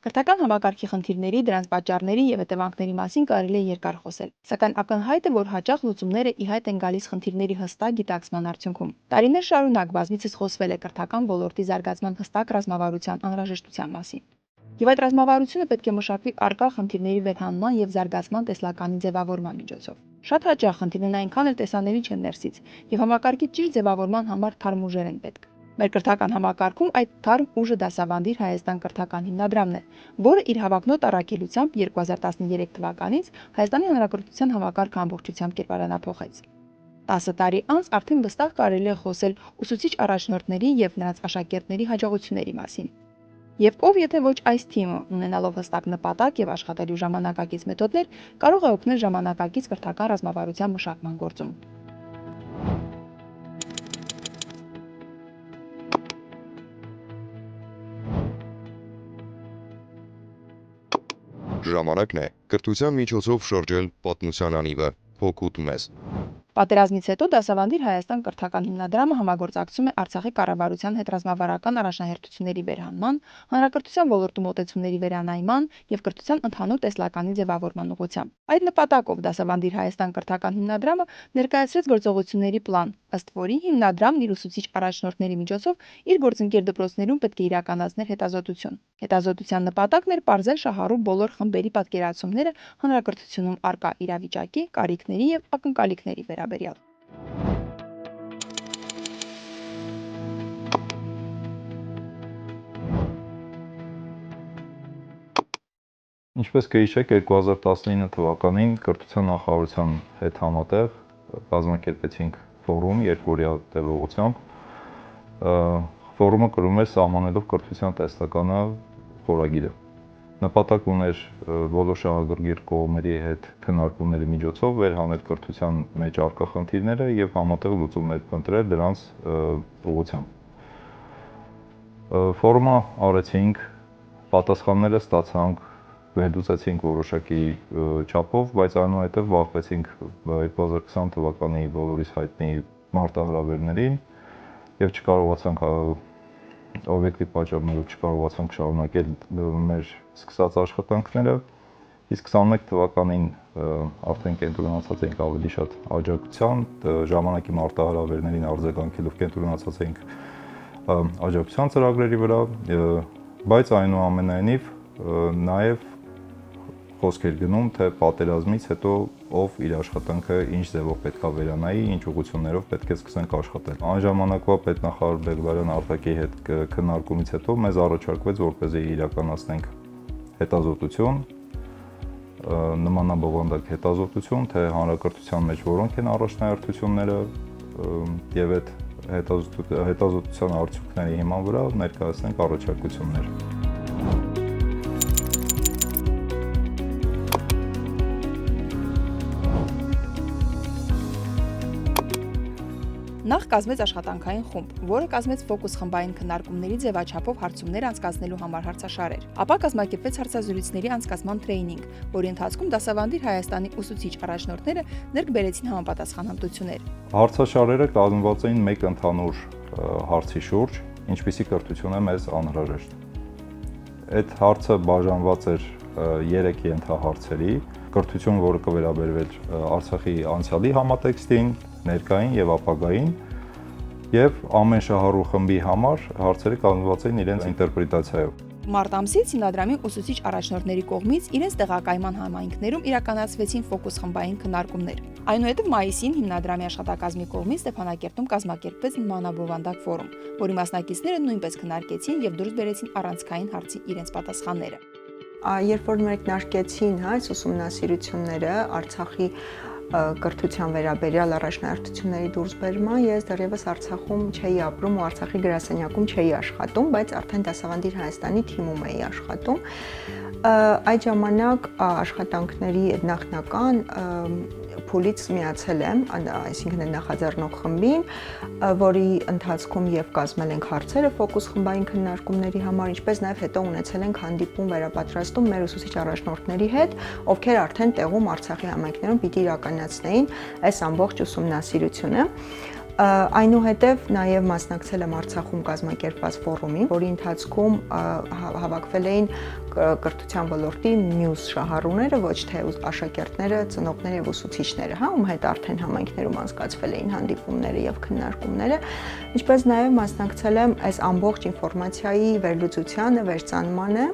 Կրթական համակարգի խնդիրների, դրանց պատճառների եւ հետևանքների մասին կարելի է երկար խոսել, սակայն ակնհայտ է, որ հաճախ լուծումները ի հայտ են գալիս խնդիրների հստակ գիտակցման արդյունքում։ Տարիներ շարունակ բազմիցս խոսվել է կրթական ոլորտի զարգացման հստակ ռազմավարության անհրաժեշտության մասին։ Եվ այդ ռազմավարությունը պետք է մշակվի առկա խնդիրների վերհանման եւ զարգացման տեսլականի ձևավորման միջոցով։ Շատ հաճախ խնդիրներն այնքան էլ տեսանելի չեն ներսից, եւ համակարգի ճիշտ ձևավորման համար թարմ ուժեր են պետք։ Մեր կրթական համակարգում այդ թարմ ուժը դասավանդիր Հայաստան կրթական հիմնադրամն է, որը իր հավակնոտ առաքելությամբ 2013 թվականից Հայաստանի Հանրապետության համակարգը ամբողջությամբ կերպարանափոխեց։ 10 տարի անց արդեն վստահ կարելի է խոսել ուսուցիչ առաջնորդների եւ նրանց աշակերտների հաջողությունների մասին։ Եվ ով եթե ոչ այս թիմը, ունենալով հստակ նպատակ եւ աշխատելու ժամանակակից մեթոդներ, կարող է օգնել ժամանակակից կրթական ռազմավարության մշակման գործում։ Ժամանակն է կրթության միջոցով շրջել պատմության անիվը, հոգուտ մեզ։ Պատերազմից հետո դասավանդիր Հայաստան կրթական հիմնադրամը համագործակցում է Արցախի կառավարության հետ ռազմավարական առաջնահերթությունների վերհանման, հանրակրթության ոլորտում մոտեցումների վերանայման եւ կրթության ընդհանուր տեսլականի ձևավորման ուղղությամբ։ Այդ նպատակով դասավանդիր Հայաստան կրթական հիմնադրամը ներկայացրեց գործողությունների պլան, ըստ որի հիմնադրամն իր ուսուցիչ առաջնորդների միջոցով իր գործընկեր դպրոցներում պետք է իրականացներ հետազոտություն։ Հետազոտության նպատակն էր պարզել շահառու բոլոր խմբերի պատկերացումները հանրակրթությունում առկա իրավիճակի, կարիքների եւ ակնկալիքների վերաբերյալ։ Ինչպես կհիշեք, 2019 թվականին կրթության նախարարության հետ համատեղ կազմակերպեցինք ֆորում երկօրյա տևողությամբ։ Ֆորումը կրում էր «Սահմանելով կրթության տեսլականը» խորագիրը։ Նպատակ ուներ բոլոր շահագրգիռ կողմերի հետ քննարկումների միջոցով վերհանել կրթության մեջ առկա խնդիրները եւ համատեղ լուծումներ փնտրել դրանց ուղղությամբ։ Ֆորումը արեցինք, պատասխանները ստացանք, վերլուծեցինք որոշակի չափով, բայց այնուհետև վախվեցինք 2020 թվականի բոլորիս հայտնի մարտահրավերներին եւ չկարողացանք օբյեկտիվ պատճառներով չկարողացանք շարունակել մեր սկսած աշխատանքները, իսկ 21 թվականին արդեն կենտրոնացած էինք ավելի շատ աջակցության, ժամանակի մարտահրավերներին արձագանքելով կենտրոնացած էինք աջակցության ծրագրերի վրա, բայց այնուամենայնիվ նաեւ խոսք էր գնում, թե պատերազմից հետո ով իր աշխատանքը ինչ ձևով պետք է վերանայի, ինչ ուղղություններով պետք է սկսենք աշխատել։ Այն ժամանակվա պետնախարար Բեգլարյան Արտակի հետ քննարկումից հետո մեզ առաջարկվեց, որպեսզի իրականացնենք հետազոտություն, նմանաբովանդակ հետազոտություն, թե հանրակրթության մեջ որոնք են առաջնահերթությունները եւ այդ հետազոտության արդյունքների հիման վրա ներկայացնենք առաջարկություններ։ Նախ կազմեց աշխատանքային խումբ, որը կազմեց ֆոկուս խմբային քննարկումների ձևաչափով հարցումներ անցկացնելու համար հարցաշարեր։ Ապա կազմակերպվեց հարցազրույցների անցկացման տրեյնինգ, որի ընթացքում դասավանդիր Հայաստանի ուսուցիչ առաջնորդները ներկ բերեցին համապատասխան հմտություններ։ Հարցաշարերը կազմված էին մեկ ընդհանուր հարցի շուրջ, ինչպիսի կրթություն է մեզ անհրաժեշտ։ Այդ հարցը բաժանված էր 3 ենթահարցերի՝ կրթություն, որը կվերաբերվեր Արցախի անցյալի համատեքստին, ներկային եւ ապագային, եւ ամեն շահառու խմբի համար հարցերը կազմված էին իրենց ինտերպրետացիայով։ Մարտ ամսից հիմնադրամի ուսուցիչ առաջնորդների կողմից իրենց տեղակայման համայնքներում իրականացվեցին ֆոկուս խմբային քննարկումներ։ Այնուհետև մայիսին հիմնադրամի աշխատակազմի կողմից Ստեփանակերտում կազմակերպվեց նմանաբովանդակ ֆորում, որի մասնակիցները նույնպես քննարկեցին եւ դուրս բերեցին առանցքային հարցի իրենց պատասխանները։ Երբ որ մեկնարկեցին այս ուսումնասիրությունները Արցախի կրթության վերաբերյալ առաջնահերթությունների դուրսբերման, ես դեռևս Արցախում չէի ապրում ու Արցախի գրասենյակում չէի աշխատում, բայց արդեն դասավանդիր Հայաստանի թիմում էի աշխատում։ Այդ ժամանակ աշխատանքների նախնական փուլից միացել եմ, այսինքն նախաձեռնող խմբին, որի ընթացքում եւ կազմել ենք հարցերը ֆոկուս խմբային քննարկումների համար, ինչպես նաեւ հետո ունեցել ենք հանդիպում վերապատրաստում մեր ուսուցիչ առաջնորդների հետ, ովքեր արդեն տեղում Արցախի համայնքներում պիտի իրականացնեին այս ամբողջ ուսումնասիրությունը։ Այնուհետև նաև մասնակցել եմ Արցախում կազմակերպված ֆորումին, որի ընթացքում հավաքվել էին կրթության ոլորտի մյուս շահառուները, ոչ թե աշակերտները, ծնողները եւ ուսուցիչները, ում հետ արդեն համայնքներում անցկացվել էին հանդիպումները եւ քննարկումները, ինչպես նաև մասնակցել եմ այս ամբողջ ինֆորմացիայի վերլուծությանը, վերծանմանը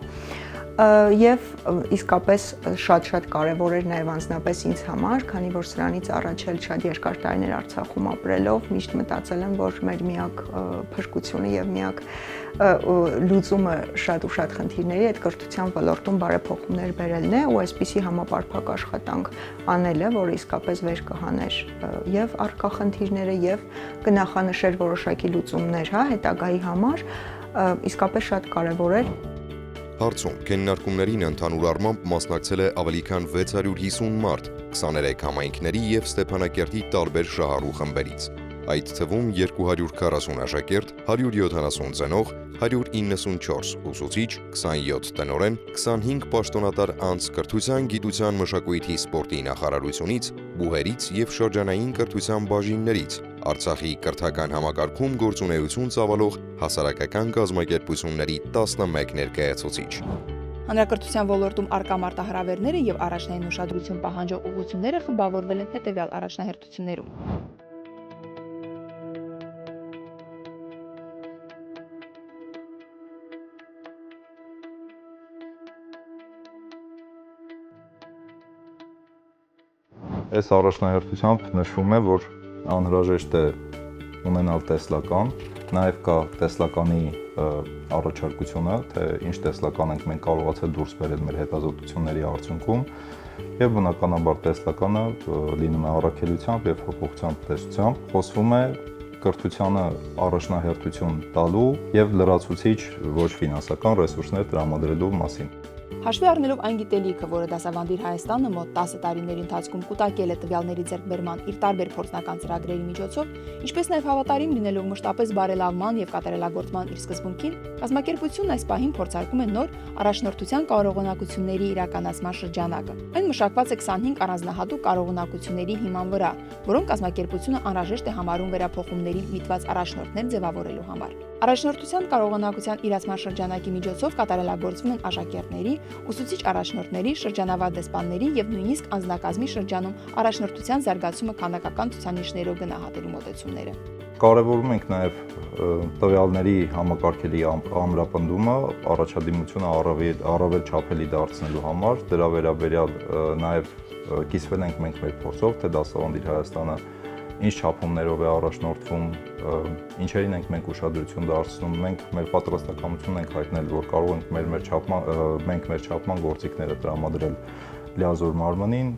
եւ իսկապես շատ կարեւոր էր նաեւ անձնապես ինձ համար, քանի որ սրանից առաջ էլ շատ երկար տարիներ Արցախում ապրելով միշտ մտածել եմ, որ մեր միակ փրկությունը եւ միակ լուծումը շատ խնդիրների այդ կրթության ոլորտում բարեփոխումներ բերելն է ու այսպիսի համապարփակ աշխատանք անելը, որը իսկապես վեր կհաներ եւ առկա խնդիրները եւ կնախանշեր որոշակի լուծումներ, հետագայի համար իսկապես շատ կարեւոր էր։ Հարցում քննարկումներին ընդհանուր առմամբ մասնակցել է ավելի քան 650 մարդ 23 համայնքների եւ Ստեփանակերտի տարբեր շահառու խմբերից։ Այդ թվում 240 աշակերտ, 170 ծնող, 194 ուսուցիչ, 27 տնօրեն, 25 պաշտոնատար անձ կրթության, գիտության, մշակույթի, սպորտի նախարարությունից, բուհերից եւ շրջանային կրթության բաժիններից, Արցախի կրթական համակարգում գործունեություն ծավալող հասարակական կազմակերպությունների 11 ներկայացուցիչ։ Հանրակրթության ոլորտում արկա մարտահրավերները եւ առաջնային ուշադրություն պահանջող ուղղությունները խմբավորվել են հետեւյալ առաջնահերթություններում։ Այս առաջնահերթությամբ նշվում է, որ անհրաժեշտ է ունենալ տեսլական, նաև կա տեսլականի առաջարկությունը, թե ինչ տեսլական ենք մենք կարողացել դուրս բերել մեր հետազոտությունների արդյունքում, եւ բնականաբար տեսլականը լինում է առաքելությամբ եւ փոփոխությամբ տեսությամբ, խոսվում է կրթությանը առաջնահերթություն տալու եւ լրացուցիչ ոչ ֆինանսական ռեսուրսներ տրամադրելու մասին։ Հաշվի առնելով այն գիտելիքը, որը դասավանդիր Հայաստանը մոտ 10 տարիների ընթացքում կուտակել է տվյալների ձեռքբերման իր տարբեր փորձնական ծրագրերի միջոցով, ինչպես նաև հավատարիմ լինելով մշտապես բարելավման եւ կատարելագործման իր սկզբունքին, կազմակերպությունն այս պահին փորձարկում է նոր առաջնորդության կարողունակությունների իրականացման շրջանակը։ Այն մշակված է 25 առանձնահատուկ կարողունակությունների հիման վրա, որոնք կազմակերպությունը անհրաժեշտ է համարում վերափոխումների միտված առաջնորդներ ձևավորելու համար։ Առաջնորդության կարողունակության իրացման շրջանակի միջոցով կատարելագործվում են աշակերտների, ուսուցիչ առաջնորդների, շրջանավար դեսպանների եւ նույնիսկ անձնակազմի շրջանում առաջնորդության զարգացումը քանակական ցուցանիշներով գնահատելու մոտեցումները։ Կարևորում ենք նաև տվյալների համակարգերի ամրապնդումը, առաջադիմությունը առավել չափելի դարձնելու համար, դրա վերաբերյալ նաև կիսվել ենք մենք մեր փորձով, թե դասավանդիր Հայաստանը ինչ չափումներով է առաջնորդվում, ինչերին ենք մենք ուշադրություն դարձնում, մենք մեր պատրաստակամությունն ենք հայտնել, որ կարող ենք մենք մեր չափման գործիքները տրամադրել լիազոր մարմնին։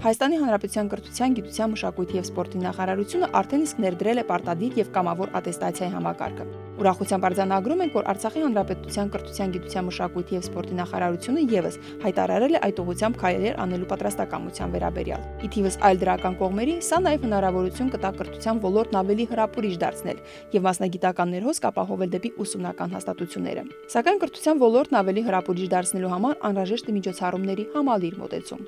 Հայաստանի Հանրապետության կրթության, գիտության, մշակույթի եւ սպորտի նախարարությունը արդեն իսկ ներդրել է պարտադիր եւ կամավոր ատեստացիայի համակարգը։ Ուրախությամբ արձանագրում ենք, որ Արցախի Հանրապետության կրթության, գիտության, մշակույթի եւ սպորտի նախարարությունը եւս հայտարարել է այդ ուղղությամբ քայլեր անելու պատրաստակամության վերաբերյալ։ Ի թիվս այլ դրական կողմերի, սա նաեւ հնարավորություն կտա կրթության ոլորտն ավելի հրապուրիչ դարձնել եւ մասնագիտական ներհոսք ապահովել դեպի ուսումնական հաստատությունները։ Սակայն կրթության ոլորտն ավելի հրապուրիչ դարձնելու համար անհրաժեշտ է միջոցառումների համալիր մոտեցում։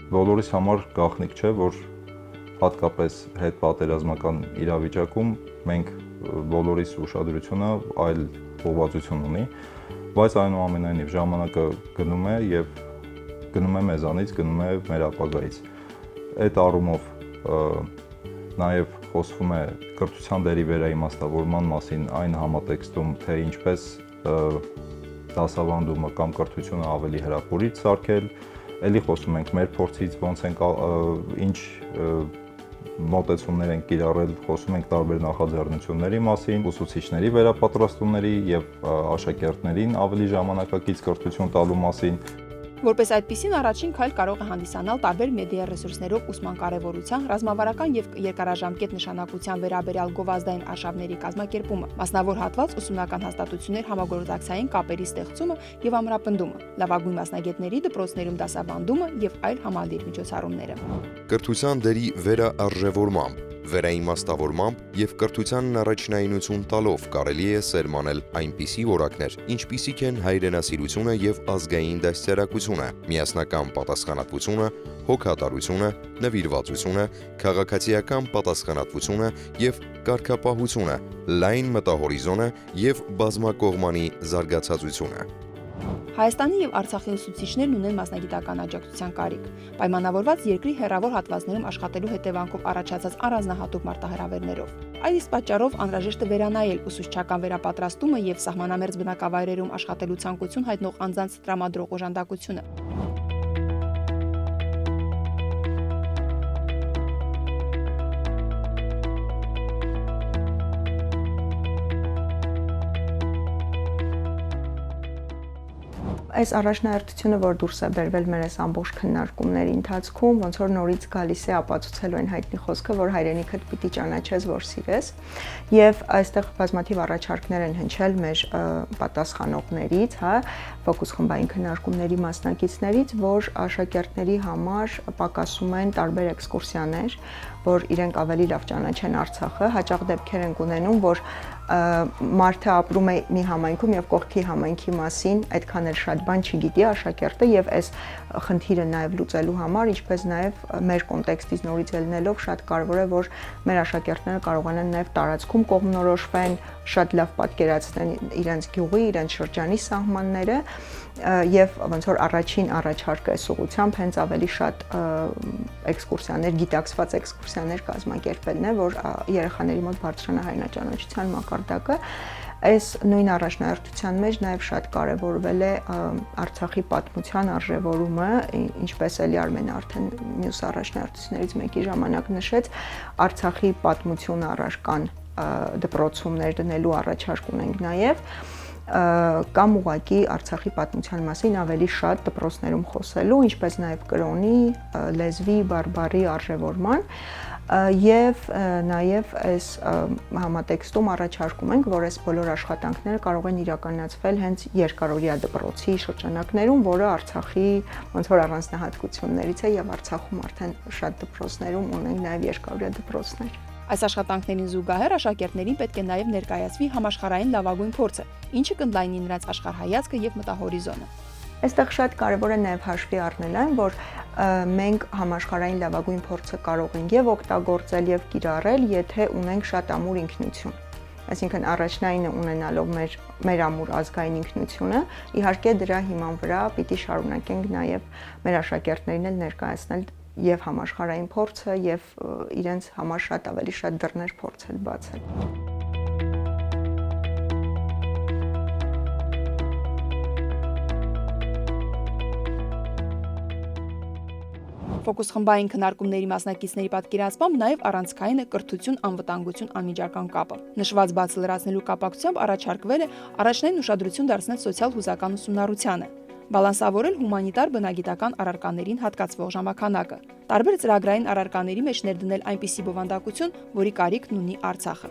Բոլորիս համար գաղտնիք չէ, որ հատկապես հետպատերազմական իրավիճակում մենք բոլորիս ուշադրությունը այլ ուղղվածություն ունի, բայց այնուամենայնիվ ժամանակը գնում է եւ գնում է մեզանից, գնում է մեր ապագայից։ Այդ առումով նաեւ խոսվում է կրթության դերի վերաիմաստավորման մասին այն համատեքստում, թե ինչպես դասավանդումը կամ կրթությունը ավելի հրապուրիչ սարքել, էլի խոսում ենք մեր փորձից, ոնց ենք ինչ մոտեցումներ ենք կիրառել, խոսում ենք տարբեր նախաձեռնությունների մասին, ուսուցիչների վերապատրաստումների եւ աշակերտներին ավելի ժամանակակից կրթություն տալու մասին։ Որպես այդպիսին առաջին քայլ կարող է հանդիսանալ տարբեր մեդիա ռեսուրսներով ուսման կարևորության, ռազմավարական եւ երկարաժամկետ նշանակության վերաբերյալ գովազդային արշավների կազմակերպումը, մասնավոր հատված ուսումնական հաստատություններ համագործակցային կապերի ստեղծումը եւ ամրապնդումը, լավագույն մասնագետների դպրոցներում դասավանդումը եւ այլ համալիր միջոցառումները։ Կրթության դերի վերաարժևորմամբ Վերաիմաստավորմամբ եւ կրթությանն առաջնայինություն տալով կարելի է սերմանել այնպիսի որակներ, ինչպիսիք են հայրենասիրությունը եւ ազգային դաստիարակությունը, միասնական պատասխանատվությունը, հոգատարությունը, նվիրվածությունը, քաղաքացիական պատասխանատվությունը եւ կարգապահությունը, լայն մտահորիզոնը եւ բազմակողմանի զարգացածությունը։ Հայաստանի եւ Արցախի ուսուցիչներն ունեն մասնագիտական աջակցության կարիք։ Պայմանավորված երկրի հեռավոր հատվածներում աշխատելու հետևանքով առաջացած առանձնահատուկ մարտահրավերներով։ Այդ իսկ պատճառով անհրաժեշտ է վերանայել ուսուցչական վերապատրաստումը եւ սահմանամերձ բնակավայրերում աշխատելու ցանկություն հայտնող անձանց տրամադրող օժանդակությունը։ Այս առաջնահերթությունը, որ դուրս է բերվել մեր այս ամբողջ քննարկումների ընթացքում, ոնց որ նորից գալիս է ապացուցելու այն հայտնի խոսքը, որ հայրենիքդ պիտի ճանաչես, որ սիրես, եւ այստեղ բազմաթիվ առաջարկներ են հնչել մեր պատասխանողներից, ֆոկուս խմբային քննարկումների մասնակիցներից, որ աշակերտների համար պակասում են տարբեր էքսկուրսիաներ, որ իրենք ավելի լավ ճանաչեն Արցախը, հաճախ դեպքեր են ունենում, որ մարդը ապրում է մի համայնքում եւ կողքի համայնքի մասին այդքան էլ շատ բան չգիտի աշակերտը եւ այս խնդիրը նաեւ լուծելու համար, ինչպես նաեւ մեր կոնտեքստից նորից ելնելով շատ կարեւոր է, որ մեր աշակերտները կարողանան նաեւ տարածքում կողմնորոշվեն, շատ լավ պատկերացնեն իրենց գյուղի, իրենց շրջանի սահմանները եւ ոնց որ առաջին առաջարկը այս ուղղությամբ հենց ավելի շատ էքսկուրսիաներ, գիտակցված էքսկուրսիաներ կազմակերպելն է, որ երեխաների մոտ բարձրանա հայրենաճանաչության մակարդակը։ Այս նույն առաջնահերթության մեջ նաև շատ կարևորվել է Արցախի պատմության արժևորումը, ինչպես էլի Արմենը արդեն մյուս առաջնահերթություններից մեկի ժամանակ նշեց, Արցախի պատմությունը առարկան դպրոցում ներդնելու առաջարկ ունենք նաև, կամ ուղղակի Արցախի պատմության մասին ավելի շատ դպրոցներում խոսելու, ինչպես նաև կրոնի, լեզվի, բարբառի արժևորման եւ նաեւ այս համատեքստում առաջարկում ենք, որ այս բոլոր աշխատանքները կարող են իրականացվել հենց երկարօրյա դպրոցի շրջանակներում, որը Արցախի ոնց որ առանձնահատկություններից է եւ Արցախում արդեն շատ դպրոցներում ունենք նաեւ երկարօրյա դպրոցներ։ Այս աշխատանքներին զուգահեռ աշակերտներին պետք է նաև ներկայացվի համաշխարհային լավագույն փորձը, ինչը կընդլայնի նրանց աշխարհայացքը եւ մտահորիզոնը։ Այստեղ շատ կարևոր է նաև հաշվի առնել այն, որ մենք համաշխարհային լավագույն փորձը կարող ենք եւ օգտագործել եւ կիրառել, եթե ունենք շատ ամուր ինքնություն։ Այսինքն առաջնայինը ունենալով մեր ամուր ազգային ինքնությունը, իհարկե դրա հիման վրա պիտի շարունակենք նաև մեր աշակերտներին էլ ներկայացնել եւ համաշխարհային փորձը եւ իրենց համար շատ ավելի շատ դռներ փորձել բացել։ Ֆոկուս խմբային քննարկումների մասնակիցների պատկերացմամբ նաև առանցքային է կրթություն, անվտանգություն անմիջական կապը։ Նշված բացը լրացնելու կապակցությամբ առաջարկվել է առաջնային ուշադրություն դարձնել սոցիալ-հուզական ուսումնառությանը, բալանսավորել հումանիտար բնագիտական առարկաներին հատկացվող ժամանականակը, տարբեր ծրագրային առարկաների մեջ ներդնել այնպիսի բովանդակություն, որի կարիքն ունի Արցախը։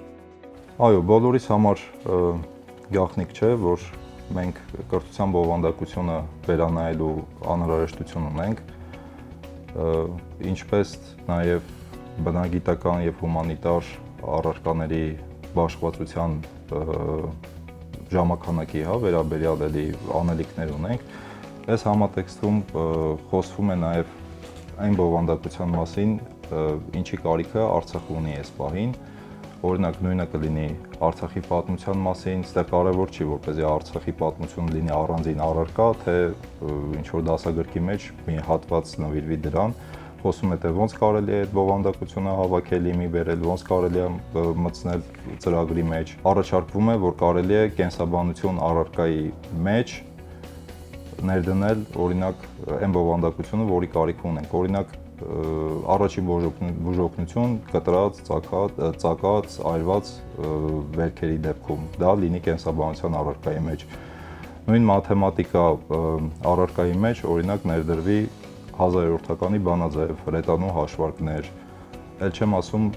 Այո, բոլորիս համար գաղտնիք չէ, որ մենք կրթության բովանդակությունը վերանայելու անհրաժեշտություն ունենք, ինչպես նաև բնագիտական եւ հումանիտար առարկաների բաշխվածության ժամանականակի վերաբերյալ էլի անելիքներ ունենք։ Այս համատեքստում խոսվում է նաև այն բովանդակության մասին, ինչի կարիքը Արցախը ունի այս պահին, օրինակ նույնը կլինի Արցախի պատմության մասին, այստեղ կարևոր չի, որպեսզի Արցախի պատմությունը լինի առանձին առարկա, թե ինչ որ դասագրքի մեջ մի հատված նվիրվի դրան, խոսում է թե ոնց կարելի է այդ բովանդակությունը հավաքել իմի բերել, ոնց կարելի է մտցնել ծրագրի մեջ։ Առաջարկվում է, որ կարելի է կենսաբանություն առարկայի մեջ ներդնել օրինակ այն բովանդակությունը, որի կարիք ունենք։ Օրինակ առաջին բուժօգնություն կտրած, ծակած, այրված վերքերի դեպքում դա լինի կենսաբանության առարկայի մեջ։ Նույն մաթեմատիկա առարկայի մեջ օրինակ ներդրվի 1000-րդականի բանաձև, հրետանու հաշվարկներ, էլ չեմ ասում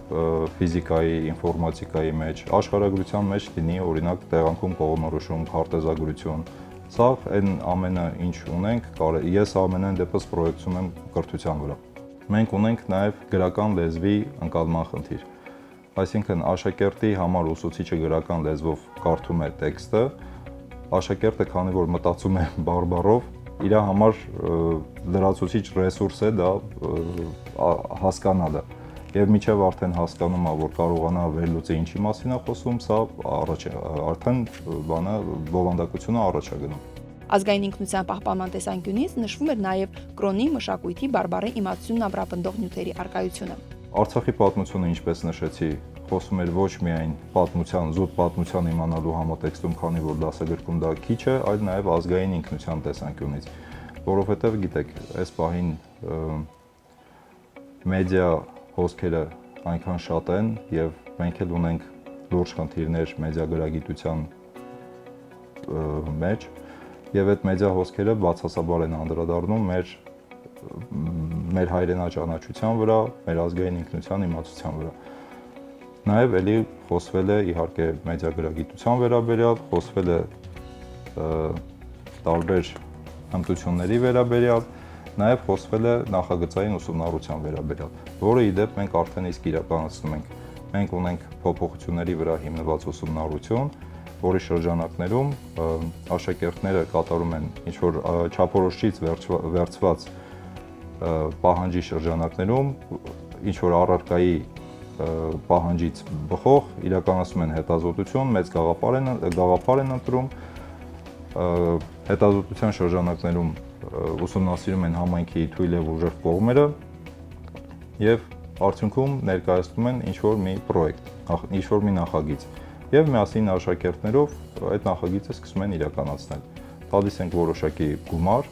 ֆիզիկայի, ինֆորմատիկայի մեջ, աշխարհագրության մեջ լինի օրինակ տեղանքում կողմնորոշում, քարտեզագրություն։ Սա այն ամենը ինչ ունենք, ես ամենայն դեպս պրոյեկցում եմ կրթության վրա։ Մենք ունենք նաև գրական լեզվի ընկալման խնդիր։ Այսինքն աշակերտի համար ուսուցիչը գրական լեզվով կարդում է տեքստը, աշակերտը քանի որ մտածում է բարբառով, իր համար լրացուցիչ ռեսուրս է դա հասկանալը։ Եվ մինչև արդեն հասկանում է, որ կարողանա վերլուծի ինչի մասին է խոսում, սա արդեն բովանդակությունը առաջ է գնում։ Ազգային ինքնության պահպանման տեսանկյունից նշվում էր նաև կրոնի, մշակույթի, բարբառի իմացությունն ամրապնդող նյութերի առկայությունը։ Արցախի պատմությունը, ինչպես նշեցի, խոսում էր ոչ միայն պատմության, զուտ պատմության իմանալու համատեքստում, քանի որ դասագրքում դա քիչ է, այլ նաև ազգային ինքնության տեսանկյունից, որովհետև գիտեք, այս պահին մեդիա հոսքերը այնքան շատ են եւ մենք էլ ունենք լուրջ խնդիրներ մեդիագրագիտության մեջ եւ այդ մեդիա հոսքերը բացասաբար են անդրադառնում մեր հայրենաճանաչության վրա, մեր ազգային ինքնության իմացության վրա։ Նաեւ էլի խոսվել է իհարկե մեդիագրագիտության վերաբերյալ, խոսվել է տարբեր հմտությունների վերաբերյալ, նաև խոսվել է նախագծային ուսումնառության վերաբերյալ, որը ի դեպ մենք արդեն իսկ իրականացնում ենք։ Մենք ունենք փոփոխությունների վրա հիմնված ուսումնառություն, որի շրջանակներում աշակերտները կատարում են ինչ-որ չափորոշիչից վերցված պահանջի շրջանակներում, ինչ-որ առարկայի պահանջից բխող իրականացում են հետազոտություն, մեծ գաղափար են ընտրում, հետազոտության շրջանակներում ուսումնասիրում են համայնքի թույլ եւ ուժեղ կողմերը եւ արդյունքում ներկայացնում են ինչ-որ մի պրոյեկտ, ինչ-որ մի նախագիծ եւ միասին աշակերտներով այդ նախագիծը սկսում են իրականացնել։ Տալիս ենք որոշակի գումար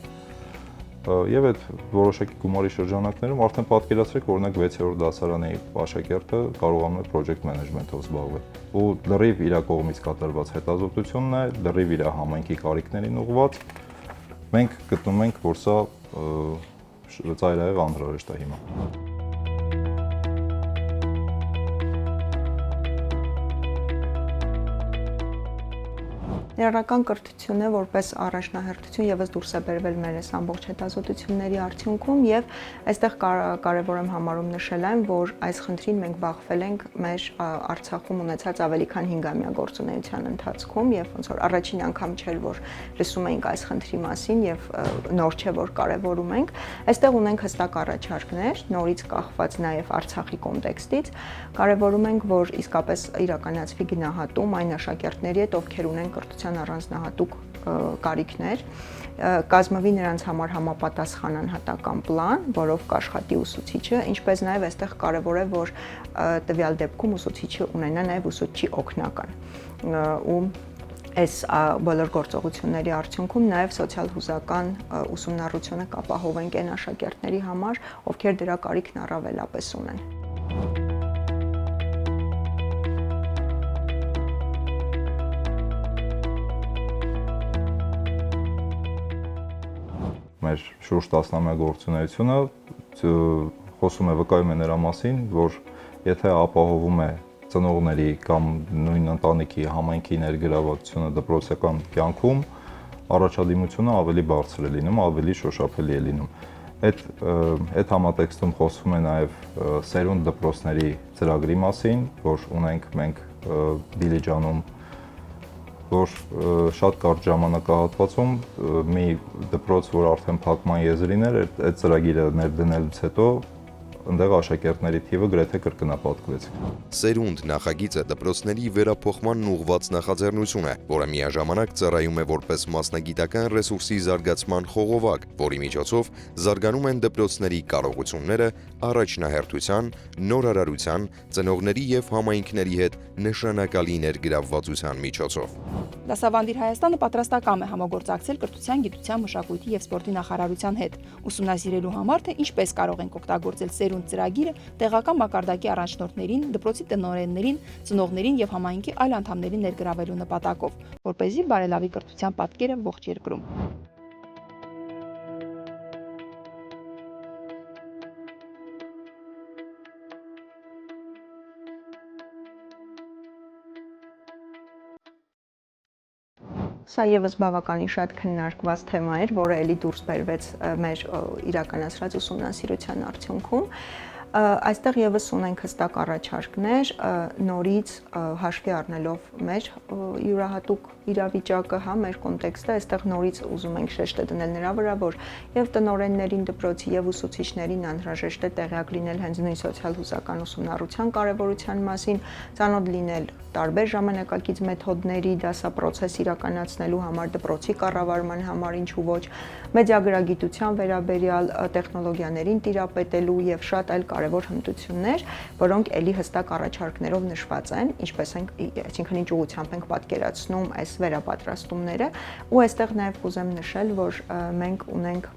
եւ այդ որոշակի գումարի շրջանակներում արդեն պատկերացրեք, օրինակ 6-րդ դասարանի աշակերտը կարողանում է project management-ով զբաղվել ու լրիվ իր կողմից կատարված հետազոտությունն է, լրիվ իր համայնքի կարիքներին ուղղված։ Մենք գտնում ենք, որ սա ծայրահեղ անհրաժեշտ է հիմա։ Ներառական կրթությունը որպես առաջնահերթություն եւս դուրս է բերվել մեր այս ամբողջ հետազոտությունների արդյունքում եւ այստեղ կարեւոր եմ համարում նշել այն, որ այս խնդրին մենք բախվել ենք մեր Արցախում ունեցած ավելի քան 5-ամյա գործունեության ընթացքում եւ ոնց որ առաջին անգամ չէր, որ լսում էինք այս խնդրի մասին եւ նոր չէ, որ կարեւորում ենք։ Այստեղ ունենք հստակ առաջարկներ, նորից կախված նաեւ Արցախի կոնտեքստից, կարեւորում ենք, որ իսկապես իրականացվի գնահատում այն աշակերտների հետ, ովքեր ունեն կրթության առանձնահատուկ կարիքներ, կազմվի նրանց համար համապատասխան անհատական պլան, որով կաշխատի ուսուցիչը, ինչպես նաև այստեղ կարևոր է, որ տվյալ դեպքում ուսուցիչը ունենա նաև ուսուցչի օգնական։ Ու այս բոլոր գործողությունների արդյունքում նաև սոցիալ-հուզական ուսումնառությունը կապահովենք այն աշակերտների համար, ովքեր դրա կարիքն առավելապես ունեն։ Մեր շուրջ 10-ամյա գործունեությունը խոսում է, վկայում է նրա մասին, որ եթե ապահովում է ծնողների կամ նույն ընտանիքի համայնքի ներգրավվածությունը դպրոցական կյանքում, առաջադիմությունը ավելի բարձր է լինում, ավելի շոշափելի է լինում։ Այդ համատեքստում խոսվում է նաև սերունդ դպրոցների ծրագրի մասին, որ ունենք մենք Դիլիջանում, որ շատ կարճ ժամանակահատվածում մի դպրոց, որ արդեն փակման եզրին էր, այդ ծրագիրը ներդնելուց հետո ընդեղ աշակերտների թիվը գրեթե կրկնապատկվեց։ Սերունդ նախագիծը դպրոցների վերափոխմանն ուղղված նախաձեռնություն է, որը միաժամանակ ծառայում է որպես մասնագիտական ռեսուրսի զարգացման խողովակ, որի միջոցով զարգանում են դպրոցների կարողությունները առաջնահերթության, նորարարության, ծնողների եւ համայնքների հետ նշանակալի ներգրավվածության միջոցով։ Դասավանդիր Հայաստանը պատրաստակամ է համագործակցել կրթության, գիտության, մշակույթի եւ սպորտի նախարարության հետ, ուսումնասիրելու համար, թե ինչպես կարող ենք օգտագործել սերունդ ծրագիրը տեղական մակարդակի առաջնորդներին, դպրոցի տնօրեններին, ծնողներին եւ համայնքի այլ անդամներին ներգրավելու նպատակով, որպեսզի բարելավի կրթության պատկերը ողջ երկրում։ Սա եւս բավականին շատ քննարկված թեմա էր, որը էլի դուրս բերվեց մեր իրականացրած ուսումնասիրության արդյունքում։ Այստեղ եւս ունենք հստակ առաջարկներ, նորից հաշվի առնելով մեր յուրահատուկ իրավիճակը, հա, մեր կոնտեքստը, այստեղ նորից ուզում ենք շեշտը դնել նրա վրա, որ եւ տնօրեններին դպրոցի եւ ուսուցիչներին անհրաժեշտ է տեղյակ լինել հենց նույն սոցիալ-հուսական ուսումնառության կարեւորության մասին, ծանոթ լինել տարբեր ժամանակակից մեթոդների, դասապրոցես իրականացնելու համար, դպրոցի կառավարման համար, ինչու ոչ, մեդիագրագիտության վերաբերյալ տեխնոլոգիաներին տիրապետելու եւ շատ այլ կարևոր հմտություններ, որոնք ելի հստակ առաջարկներով նշված են, ինչպես ենք, այսինքն ինչ ուղղությամբ ենք պատկերացնում այս վերապատրաստումները, ու այստեղ նաեւ կուզեմ նշել, որ մենք ունենք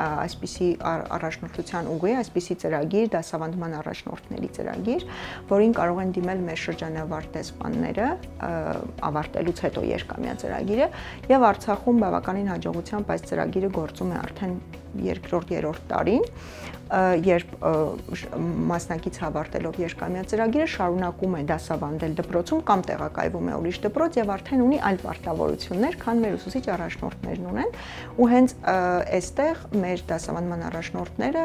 այսպիսի առաջնորդության ուղի, այսպիսի ծրագիր, դասավանդման առաջնորդների ծրագիր, որին կարող են դիմել մեր շրջանավարտ դեսպանները, ավարտելուց հետո երկամյա ծրագիրը, եւ Արցախում բավականին հաջողությամբ այս ծրագիրը գործում է արդեն երկրորդ տարին, երբ մասնակից հավարտելով երկամյա ծրագիրը շարունակում է դասավանդել դպրոցում կամ տեղակայվում է ուրիշ դպրոց եւ արդեն ունի այլ պարտավորություններ, քան մեր ուսուցիչ առաջնորդներն ունեն, ու հենց այստեղ մեր դասավանդման առաջնորդները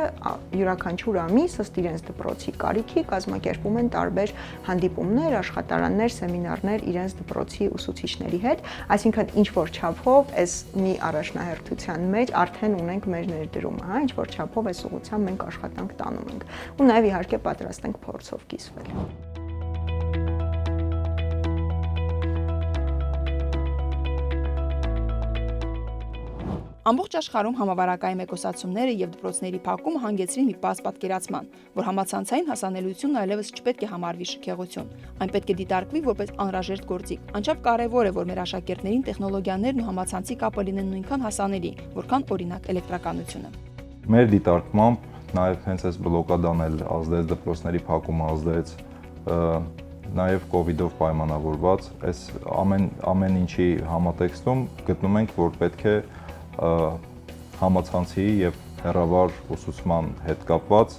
յուրաքանչյուր ամիս ըստ իրենց դպրոցի կարիքի կազմակերպում են տարբեր հանդիպումներ, աշխատարաններ, սեմինարներ իրենց դպրոցի ուսուցիչների հետ, այսինքն ինչ որ չափով այս մի առաջնահերթության մեջ արդեն ունենք մեր ներդրումը, հա, ինչ որ չափով այս ուղղությամբ մենք աշխատանք տանում ենք ու նաև իհարկե պատրաստ ենք փորձով կիսվել։ Ամբողջ աշխարհում համավարակային մեկուսացումները եւ դպրոցների փակումը հանգեցրին մի պարզ պատկերացման, որ համացանցային հասանելիությունն այլևս չպետք է համարվի շքեղություն, այն պետք է դիտարկվի որպես անհրաժեշտ գործիք։ Անչափ կարևոր է, որ մեր աշակերտներին տեխնոլոգիաներն ու համացանցի կապը լինեն նույնքան հասանելի, որքան օրինակ էլեկտրականությունը։ Մեր դիտարկմամբ նաև հենց այս բլոկադան էլ ազդեց, դպրոցների փակումը ազդեց, նաև կոവിഡ്ով պայմանավորված, այս ամեն ինչի համատեքստում գտնում ենք, որ պետք է համացանցի եւ հեռավար ուսուցման հետ կապված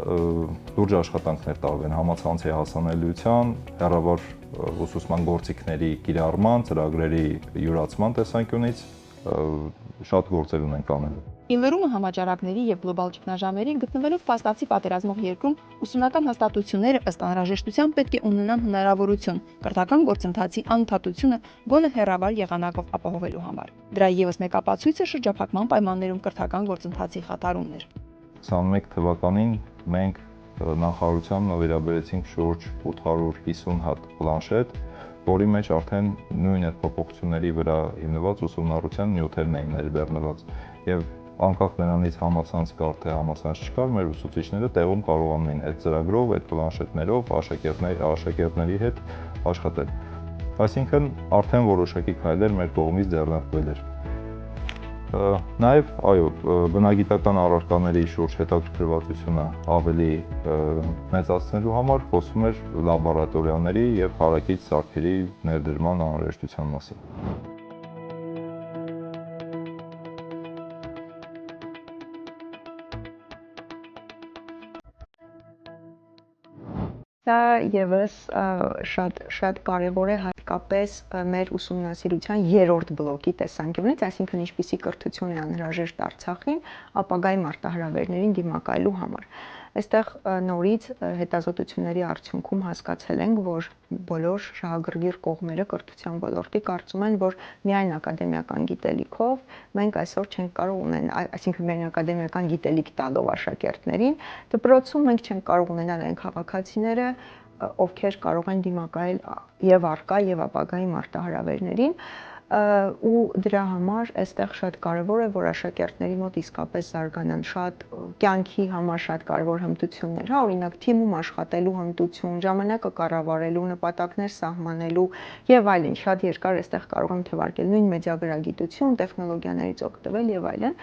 լուրջ աշխատանքներ տարվեն համացանցի հասանելիության, հեռավար ուսուցման գործիքների կիրառման, ծրագրերի յուրացման տեսանկյունից շատ գործեր ունենք անելու։ Իլրումը համաճարակների եւ գլոբալ ճգնաժամերի գտնվելով փաստացի պատերազմող երկրում ուսումնական հաստատությունները ըստ անհրաժեշտության պետք է ունենան հնարավորություն կրթական գործընթացի անընդհատությունը գոնե հեռավար եղանակով ապահովելու համար։ Դրա եւս մեկ ապացույցը շրջափակման պայմաններում կրթական գործընթացի խաթարումն էր։ 21 թվականին մենք նախարարությամբ նվիրաբերեցինք շուրջ 850 հատ պլանշետ, որի մեջ արդեն նույն այդ փոփոխությունների վրա հիմնված ուսումնառության նյութերն էին ներբեռնված եւ անկախ նրանից համացանց կար թե համացանց չկար, մեր ուսուցիչները տեղում կարողանում էին այդ ծրագրով, այդ պլանշետներով աշակերտների հետ աշխատել։ Այսինքն արդեն որոշակի քայլեր մեր կողմից ձեռնարկվել էր։ Նաև, այո, բնագիտական առարկաների շուրջ հետաքրքրվածությունը ավելի մեծացնելու համար խոսում էր լաբորատորիաների եւ հարակից սարքերի ներդրման անհրաժեշտության մասին։ Դա եւս շատ կարեւոր է հատկապես մեր ուսումնասիրության երրորդ բլոկի տեսանկյունից, այսինքն ինչպիսի կրթություն է անհրաժեշտ Արցախին ապագայի մարտահրավերներին դիմակայելու համար։ Այստեղ նորից հետազոտությունների արդյունքում հասկացել ենք, որ բոլոր շահագրգիռ կողմերը կրթության ոլորտի կարծում են, որ միայն ակադեմիական գիտելիքով մենք այսօր չենք կարող ունենալ, այսինքն միայն ակադեմիական գիտելիք տալով աշակերտներին, դպրոցում մենք չենք կարող ունենալ այն քաղաքացիները, ովքեր կարող են դիմակայել եւ առկա եւ ապագայի մարտահրավերներին, ու դրա համար այստեղ շատ կարևոր է, որ աշակերտների մոտ իսկապես զարգանան շատ կյանքի համար շատ կարևոր հմտություններ, հա, օրինակ թիմում աշխատելու հմտություն, ժամանակը կառավարելու, նպատակներ սահմանելու եւ այլն, շատ երկար այստեղ կարող եմ թվարկել նույն մեդիագրագիտություն, տեխնոլոգիաներից օգտվել եւ այլն։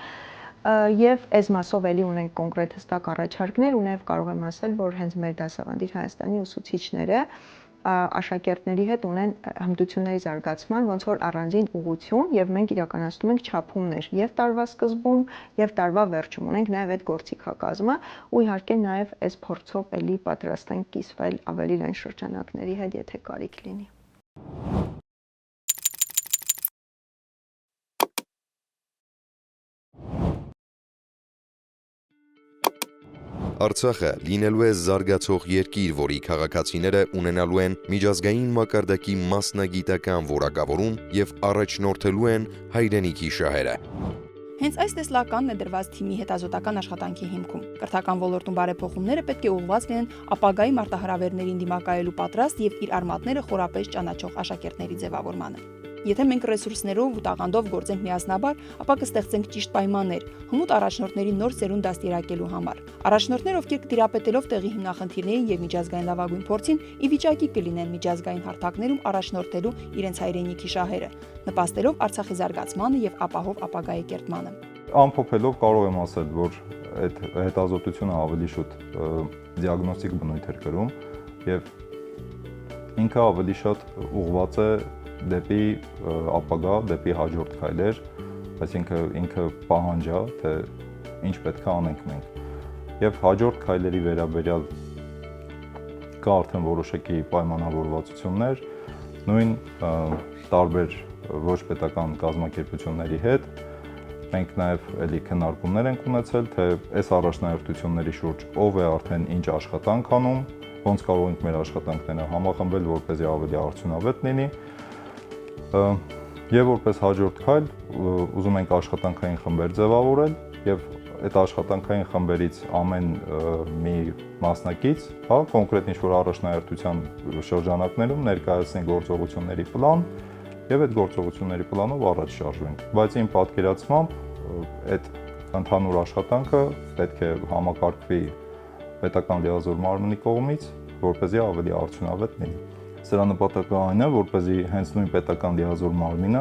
Եվ այս մասով էլի ունենք կոնկրետ հստակ առաջարկներ ու նաև կարող եմ ասել, որ հենց մեր դասավանդիր Հայաստանի ուսուցիչները աշակերտների հետ ունեն հմտությունների զարգացման ոնց որ առանձին ուղղություն եւ մենք իրականացնում ենք չափումներ եւ տարվա սկզբում եւ տարվա վերջում ունենք նաեւ այդ գործիքակազմը ու իհարկե նաեւ այս փորձով էլի պատրաստ ենք կիսվել ավելի լայն շրջանակների հետ, եթե կարիք լինի։ Արցախը լինելու է զարգացող երկիր, որի քաղաքացիները ունենալու են միջազգային մակարդակի մասնագիտական որակավորում եւ առաջնորդելու են հայրենիքի շահերը։ Հենց այս տեսլականն է դրված թիմի հետազոտական աշխատանքի հիմքում։ Կրթական ոլորտում բարեփոխումները պետք է ուղղված լինեն ապագայի մարտահրավերներին դիմակայելու պատրաստ եւ իր արմատները խորապես ճանաչող աշակերտների ձևավորմանը։ Եթե մենք ռեսուրսներով ու տաղանդով գործենք միասնաբար, ապա կստեղծենք ճիշտ պայմաններ հմուտ առաջնորդների նոր սերունդ դաստիարակելու համար։ Առաջնորդներ, ովքեր կտիրապետելով տեղի հիմնախնդիրներին եւ միջազգային լավագույն փորձին, ի վիճակի կլինեն միջազգային հարթակներում առաջնորդելու իրենց հայրենիքի շահերը, նպաստելով Արցախի զարգացմանը եւ ապահով ապագայի կերտմանը։ Ամփոփելով կարող եմ ասել, որ այդ հետազոտությունը ավելի շուտ դիագնոստիկ բնույթ էր կրում եւ ինքը ավելի շատ ուղղված է դեպի ապագա, դեպի հաջորդ քայլեր, այսինքն ինքը պահանջ է, թե ինչ պետք է անենք մենք։ Եվ հաջորդ քայլերի վերաբերյալ կա արդեն որոշակի պայմանավորվածություններ, նույն տարբեր ոչ պետական կազմակերպությունների հետ մենք նաև էլի քննարկումներ ենք ունեցել, թե այս առաջնահերթությունների շուրջ ով է արդեն ինչ աշխատանք անում, ոնց կարող ենք մեր աշխատանքները համախմբել, որպեսզի ավելի արդյունավետ լինի։ Եվ որպես հաջորդ քայլ ուզում ենք աշխատանքային խմբեր ձևավորել եւ այդ աշխատանքային խմբերից ամեն մի մասնակից, հա, կոնկրետ ինչ-որ առաջնահերթության շրջանակներում ներկայացնի գործողությունների պլան եւ այդ գործողությունների պլանով առաջ շարժվենք։ Բայց իմ պատկերացմամբ այդ ընդհանուր աշխատանքը պետք է համակարգվի պետական լիազոր մարմնի կողմից, որպեսզի ավելի արդյունավետ լինի։ Սրա նպատակը այն է, որպեսզի հենց նույն պետական լիազոր մարմինը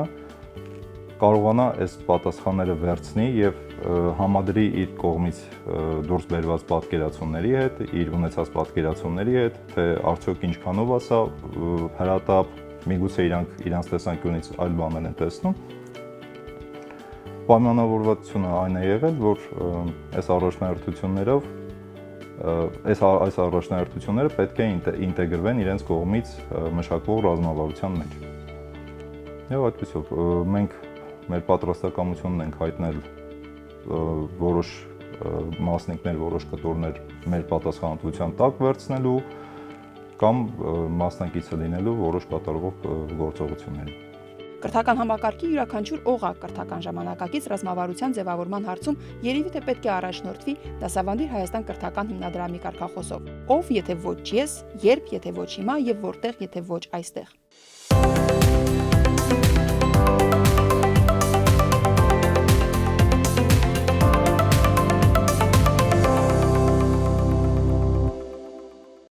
կարողանա այս պատասխանները վերցնի եւ համադրի իր կողմից դուրս բերված պատկերացումների հետ, իր ունեցած պատկերացումների հետ, թե արդյոք ինչքանով է սա հրատապ, միգուցե իրանց տեսանկյունից այլ բաներ են տեսնում։ Պայմանավորվածությունը այն է եղել, որ այս առաջնահերթություններով այս առաջնահերթությունները պետք է ինտեգրվեն իրենց կողմից մշակվող ռազմավարության մեջ։ Եվ այդպեսով մենք մեր պատրաստակամությունն ենք հայտնել որոշ մասնիկներ, որոշ կտորներ մեր պատասխանատվության տակ վերցնելու կամ մասնակիցը լինելու որոշ կատարվող գործողությունների։ Կրթական համակարգի յուրաքանչյուր օղակ կրթական ժամանակակից ռազմավարության ձևավորման հարցում երևի թե պետք է առաջնորդվի Դասավանդի Հայաստան կրթական հիմնադրամի կարգախոսով. ով եթե ոչ ես, երբ եթե ոչ հիմա եւ որտեղ եթե ոչ այստեղ։